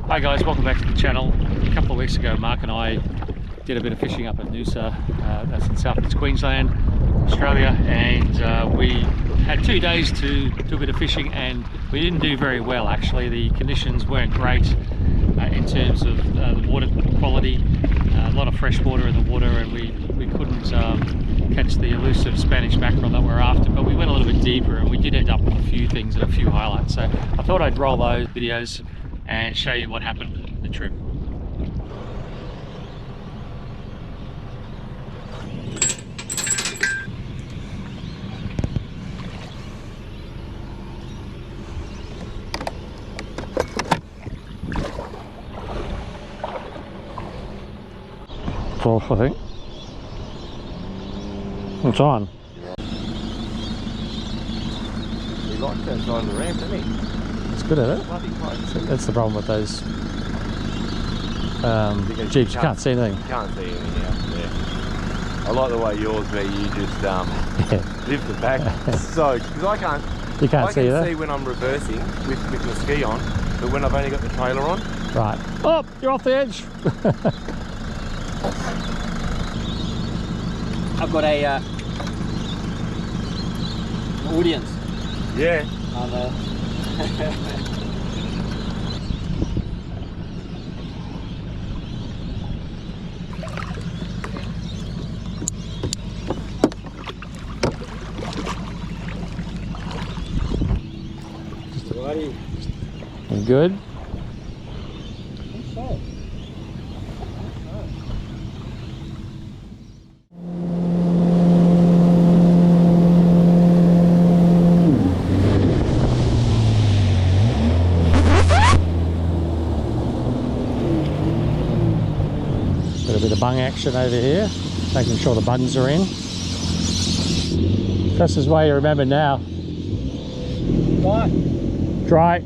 Hi guys, welcome back to the channel. A couple of weeks ago Mark and I did a bit of fishing up at Noosa, that's in southeast Queensland, Australia, and we had 2 days to do a bit of fishing, and we didn't do very well actually. The conditions weren't great in terms of the water quality, a lot of fresh water in the water, and we couldn't catch the elusive Spanish mackerel that we're after, but we went a little bit deeper and we did end up with a few things and a few highlights. So I thought I'd roll those videos and show you what happened on the trip. Fourth, I think. It's on. He likes that side of the ramp, doesn't he? It's good at it. That's the problem with those jeeps. You can't see anything. You can't see anything out there. I like the way yours, where you just lift the back. So, because I can't see that. I can see when I'm reversing with my ski on, but when I've only got the trailer on. Right. Oh, you're off the edge. I've got a audience. Yeah. You good? I think so. Got a bit of bung action over here, making sure the bungs are in. This is why you remember now. Right. Dry.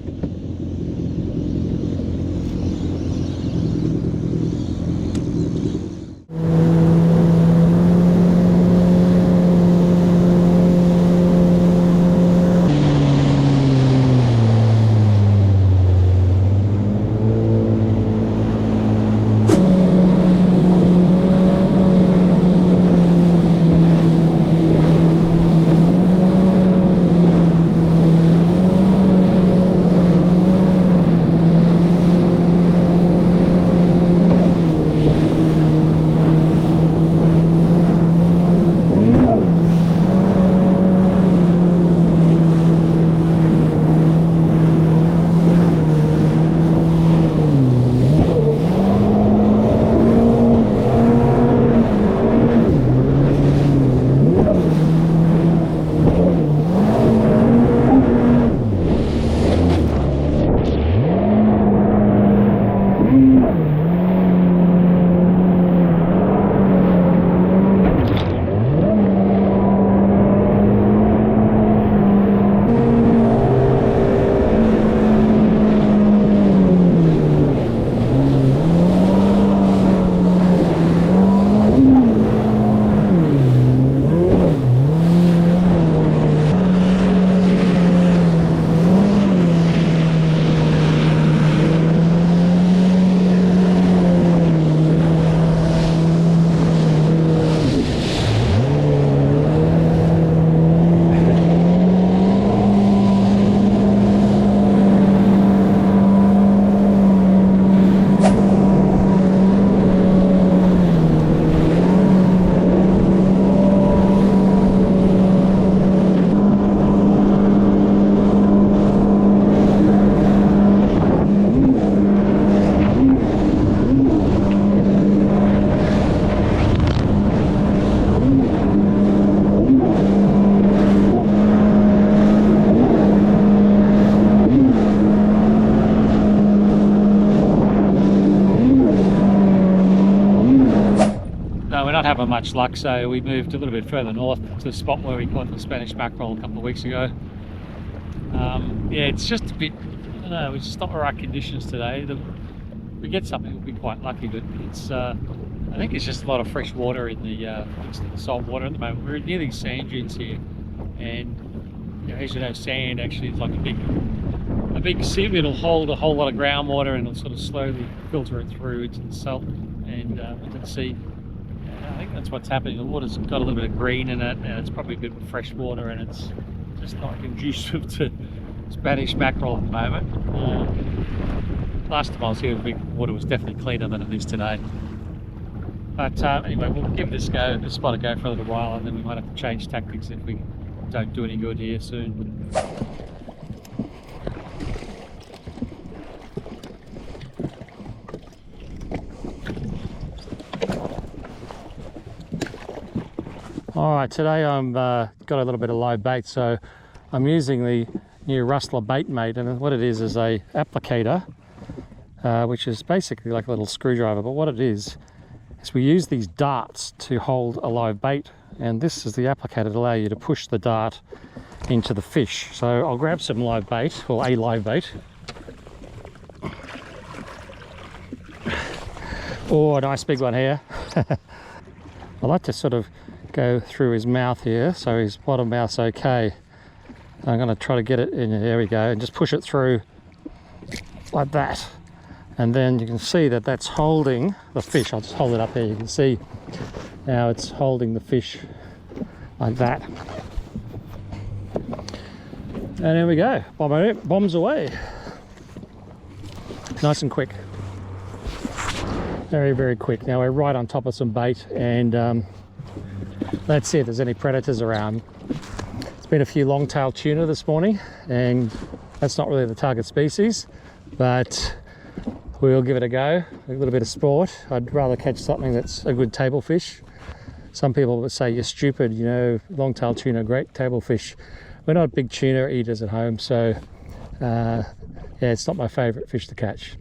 Not having much luck, so we moved a little bit further north to the spot where we caught the Spanish mackerel a couple of weeks ago. Yeah, it's just a bit, I don't know, it's just not the right conditions today. If we get something, we'll be quite lucky, but it's I think it's just a lot of fresh water in the salt water at the moment. We're near these sand dunes here, and you know, as you know, sand actually is like a big sieve, it'll hold a whole lot of groundwater and it'll sort of slowly filter it through into the salt and into the sea. I think that's what's happening. The water's got a little bit of green in it, and it's probably good for fresh water, and it's just not conducive to Spanish mackerel at the moment. Last time I was here, the water was definitely cleaner than it is today. But anyway, we'll give this spot a go for a little while, and then we might have to change tactics if we don't do any good here soon. Alright, today I'm got a little bit of live bait, so I'm using the new Rustler bait mate, and what it is a applicator, which is basically like a little screwdriver, but what it is we use these darts to hold a live bait, and this is the applicator to allow you to push the dart into the fish. So I'll grab some live bait, or a live bait. Oh, a nice big one here. I like to sort of go through his mouth here, so his bottom mouth's okay. I'm going to try to get it in, there we go, and just push it through like that. And then you can see that that's holding the fish. I'll just hold it up here. You can see now it's holding the fish like that. And there we go. Bombs away. Nice and quick. Very, very quick. Now we're right on top of some bait, and let's see if there's any predators around. It's been a few long-tailed tuna this morning, and that's not really the target species, but we'll give it a go. A little bit of sport. I'd rather catch something that's a good table fish. Some people would say you're stupid, you know, long-tailed tuna, great table fish. We're not big tuna eaters at home, so yeah, it's not my favourite fish to catch.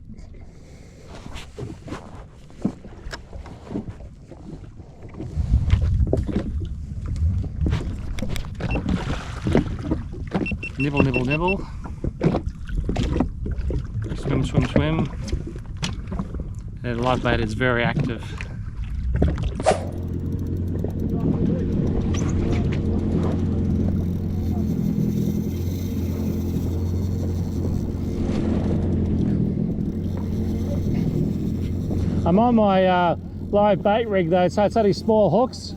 Nibble, nibble, nibble. Swim, swim, swim. The live bait is very active. I'm on my live bait rig though, so it's only small hooks.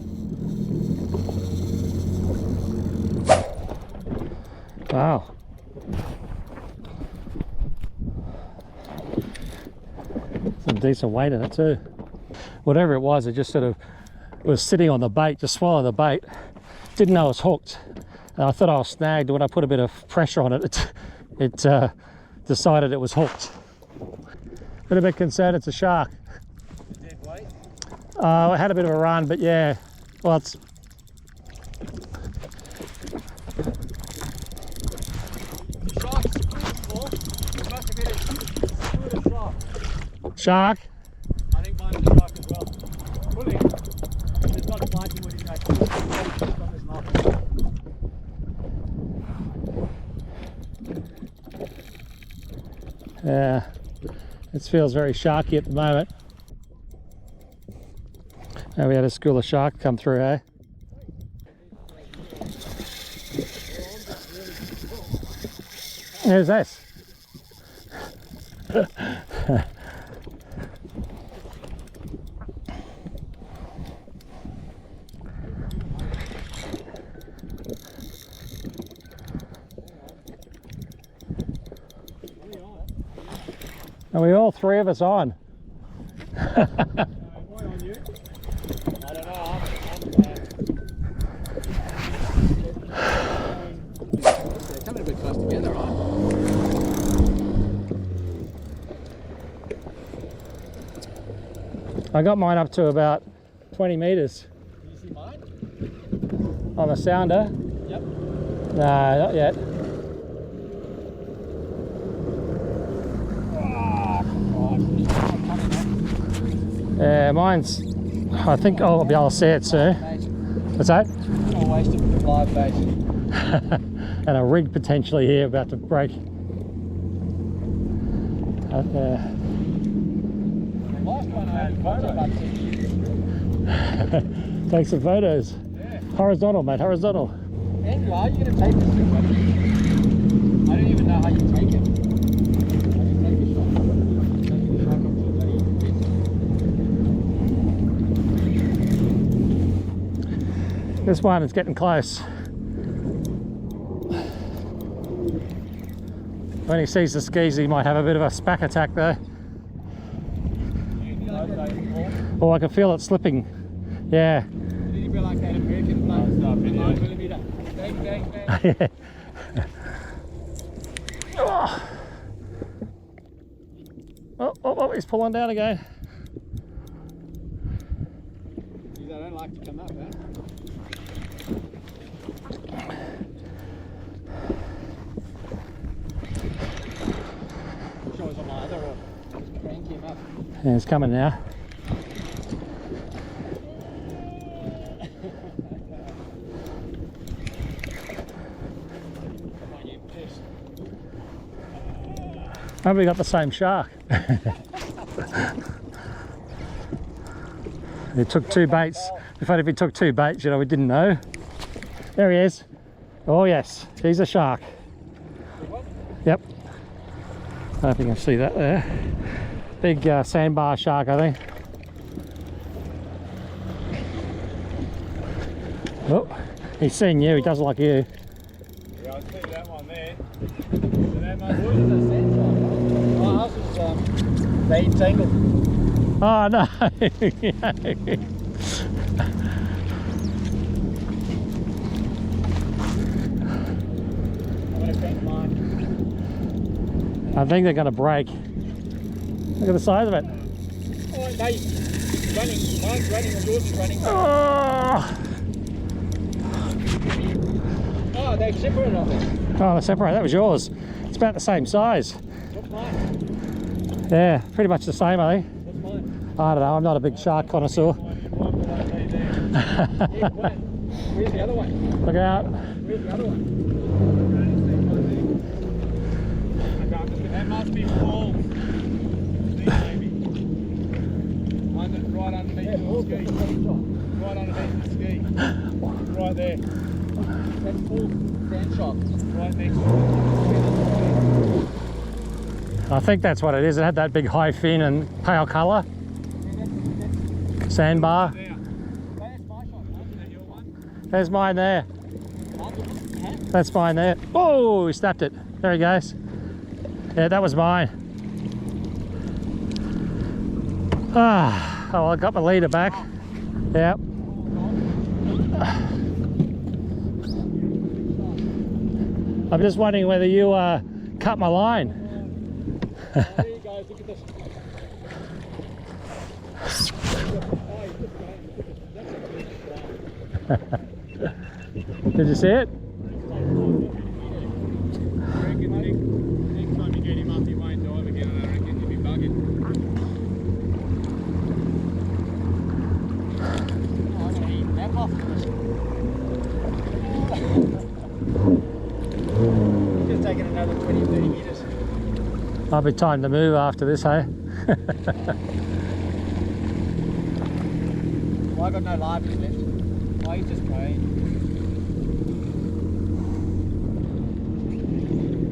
Wow. Some decent weight in it too. Whatever it was, it just sort of was sitting on the bait, just swallowed the bait. Didn't know it was hooked. And I thought I was snagged. When I put a bit of pressure on it, it decided it was hooked. Been a bit concerned it's a shark. Dead weight? I had a bit of a run, but yeah, well, it's shark. I think mine's a shark as well. Pulling. It's not biting what he's making. From his mouth. Yeah, it feels very sharky at the moment. And we had a school of shark come through, eh? Who's this? Are we all three of us on? I don't know. They're coming a bit close together, right? I got mine up to about 20 metres. Can you see mine? On the sounder. Yep. No, not yet. Yeah, mine's, I think I'll be able to see it soon. What's that? All wasted with the live bait. And a rig potentially here about to break. The last one I had photo about 6 years. Take some photos. Yeah. Horizontal, mate, horizontal. Andrew, how are you going to take this thing, buddy? I don't even know how you take it. This one is getting close. When he sees the skis, he might have a bit of a spack attack though. Oh, I can feel it slipping. Yeah. Did he feel like that American flag? 9mm. Bang, bang, bang. Yeah. Oh, he's pulling down again. Geez, I don't like to come up, eh? Wish I was on my other rod. Just crank him up. Yeah, it's coming now. Come on, you piss. Maybe we got the same shark. It took 2 baits. In fact, if he took 2 baits, you know, we didn't know. There he is. Oh yes, he's a shark. Yep. I don't know if you can see that there. Big sandbar shark, I think. Oh, he's seen you. He doesn't like you. Yeah, I see that one there. Oh, ours is they entangled. Oh no! I'm gonna crank mine. I think they're going to break. Look at the size of it. Oh, no, he's running. Mine's running, and yours is running. Oh, Oh, they've separated off it. oh, they're separated. That was yours. It's about the same size. What's mine? Yeah, pretty much the same, I think. What's mine? I don't know. I'm not a big shark connoisseur. Yeah, what? Where's the other one? Look out. Where's the other one? That must be full. Maybe. One that's right underneath the ski. Right underneath the ski. Right there. That's full sand shark. Right next to it. I think that's what it is. It had that big high fin and pale colour. Sandbar. There. That's my shot. Is that your one? There's mine there. That's mine there. Oh, he snapped it. There he goes. Yeah, that was mine. Ah, oh, I got my leader back. Yep. I'm just wondering whether you cut my line. There you go. Look at this. Did you see it? Next time you get him up, he won't dive again, and I reckon he'll be bugging. Oh, I'm going to eat that off. Just taking another 20, 30 metres. Might be time to move after this, hey? Well, I got no lives left. Oh, he's just praying.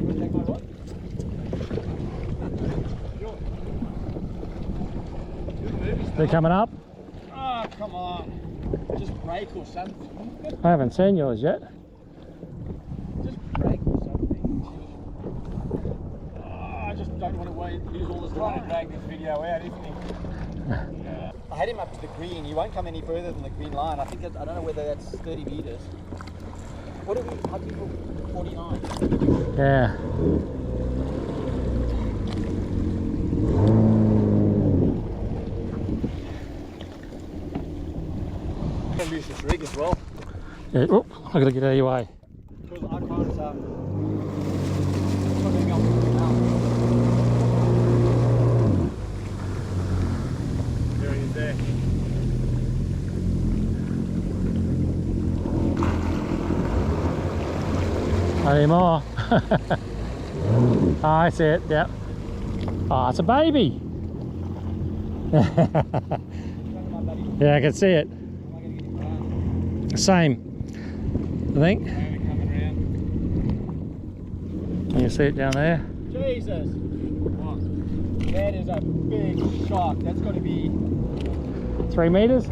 Want to take my rod? They're coming up. Oh, come on. Just break or something. I haven't seen yours yet. Just break or something. Oh, I just don't want to use all this time to drag this video out, isn't he? I had him up to the green. He won't come any further than the green line. I think I don't know whether that's 30 metres. What are we? I think we're 49. Yeah. I'm going to lose this rig as well. Yeah. Oh, I gotta get out of your way. Because I can't, I'm not going to go now. There he is there. Not anymore. Oh, I see it, yep. Oh, it's a baby. Yeah, I can see it. Same, I think. Can you see it down there? Jesus! What? That is a big shark. That's got to be 3 meters?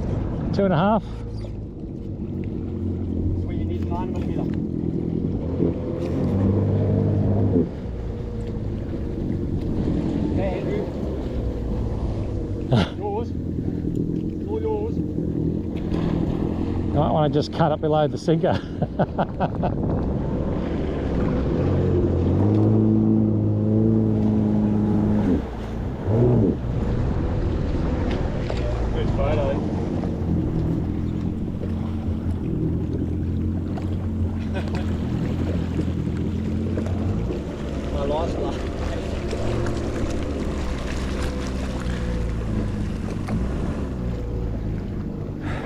2.5? Yours. All yours. You might want to just cut up below the sinker. Good photo. My life's luck.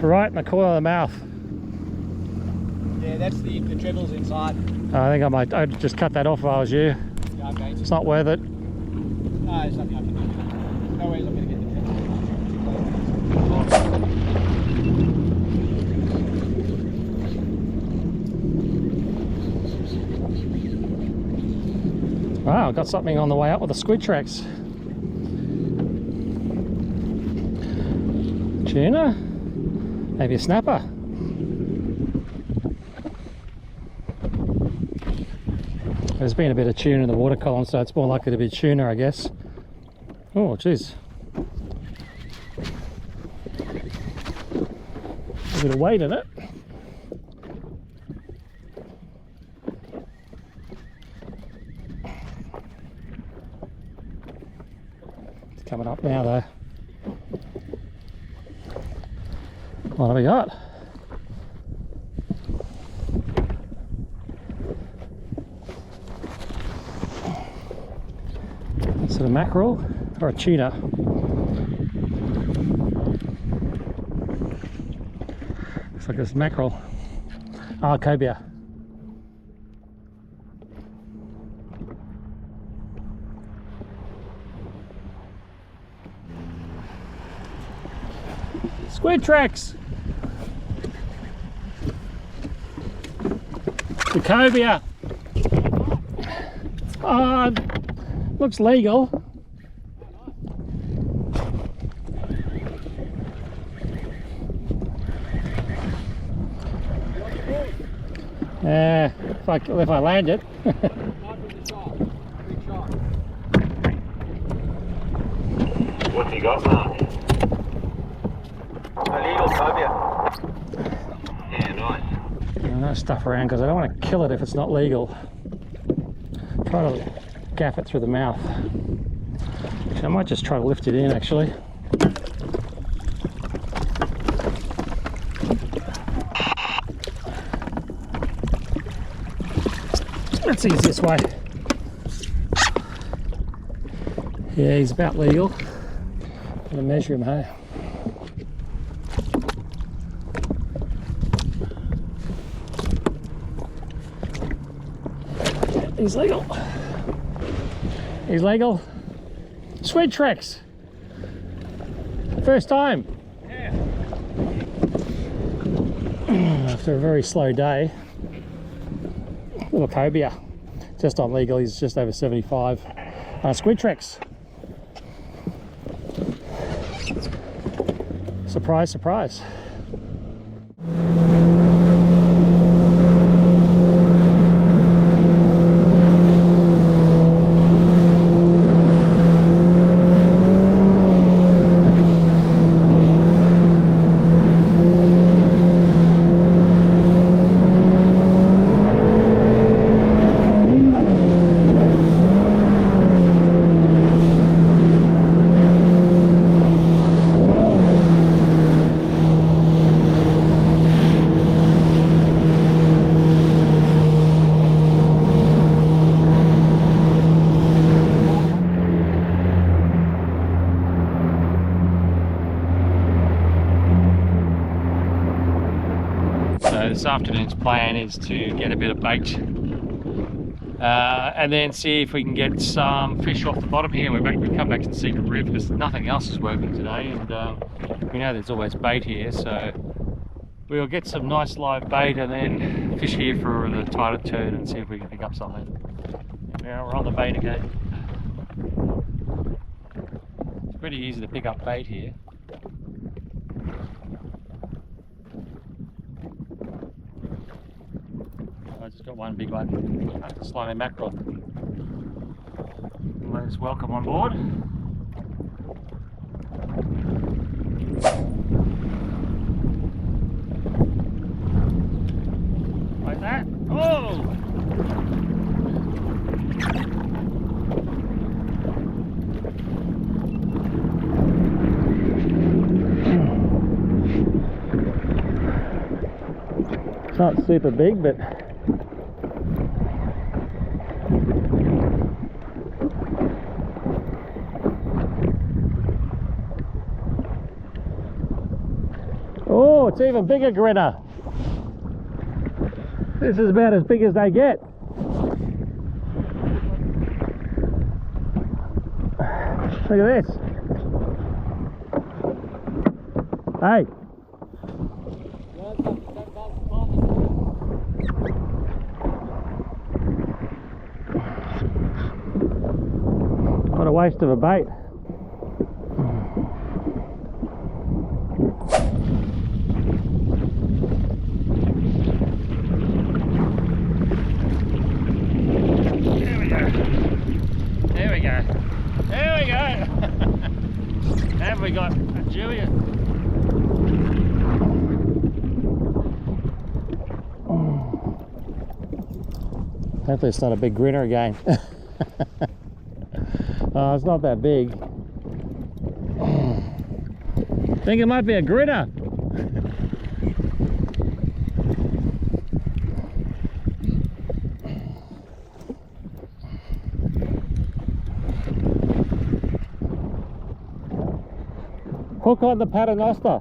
Right in the corner of the mouth. Yeah, that's the trebles inside. I think I'd just cut that off if I was you. Yeah, okay. It's not worth it. No, there's nothing I can do. No ways I'm going to get the trebles. Wow, got something on the way up with the squid tracks. Tuna? Maybe a snapper? There's been a bit of tuna in the water column, so it's more likely to be tuna, I guess. Oh, geez. A bit of weight in it. It's coming up now, though. What have we got? Is it a mackerel or a tuna? Looks like it's mackerel. Ah, cobia. Squid tracks! The cobia. Oh, looks legal. If I land it. What's he got, Mark? Illegal cobia. Yeah, nice. I'm going to stuff around because I don't want to kill it if it's not legal. Try to gaff it through the mouth. Actually, I might just try to lift it in actually. That's the easiest way. Yeah, he's about legal. I'm going to measure him, hey? He's legal. He's legal. Squid tracks. First time. Yeah. After a very slow day. Little cobia. Just on legal, he's just over 75. Squid tracks. Surprise, surprise. So this afternoon's plan is to get a bit of bait and then see if we can get some fish off the bottom here. We come back to the Secret Reef because nothing else is working today, and we know there's always bait here, so we'll get some nice live bait and then fish here for the tide of turn and see if we can pick up something. Now we're on the bait again. It's pretty easy to pick up bait here. got one big one. That's slimy mackerel. Let's welcome on board. Like that. Oh! It's not super big, but oh, it's even bigger grinner. This is about as big as they get. Look at this. Hey. What a waste of a bait. There we go. There we go. There we go. Have we got a Julia? Hopefully it's not a big grinner again. It's not that big. I think it might be a grinner. Hook on the paternoster.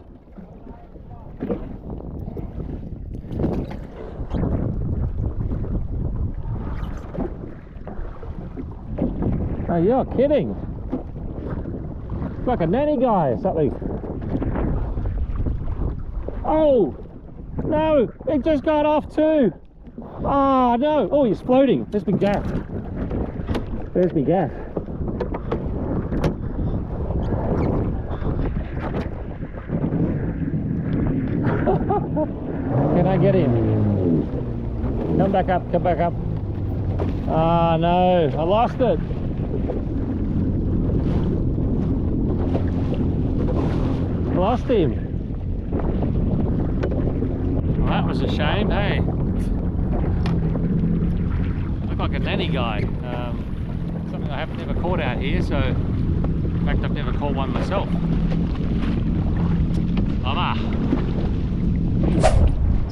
Oh, you're kidding. It's like a nanny guy or something. Oh! No! It just got off too! Oh no! Oh, he's floating. There's big gaff. There's big gaff. Can I get him? Come back up, come back up. Ah no, I lost it. Lost him. Well, that was a shame, hey. Looked like a nanny guy. Something I haven't never caught out here, so in fact I've never caught one myself. Mama.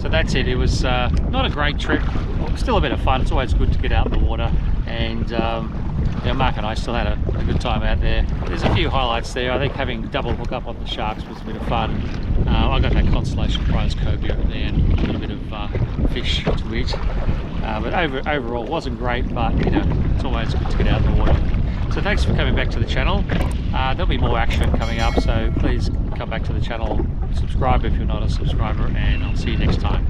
So that's it. It was not a great trip. Well, still a bit of fun. It's always good to get out in the water, and yeah, Mark and I still had a good time out there. There's a few highlights there. I think having double hook up on the sharks was a bit of fun. I got that constellation prize cobia at the end, a little bit of fish to eat. But overall, it wasn't great, but you know, it's always good to get out in the water. So thanks for coming back to the channel. There'll be more action coming up, so please come back to the channel, subscribe if you're not a subscriber, and I'll see you next time.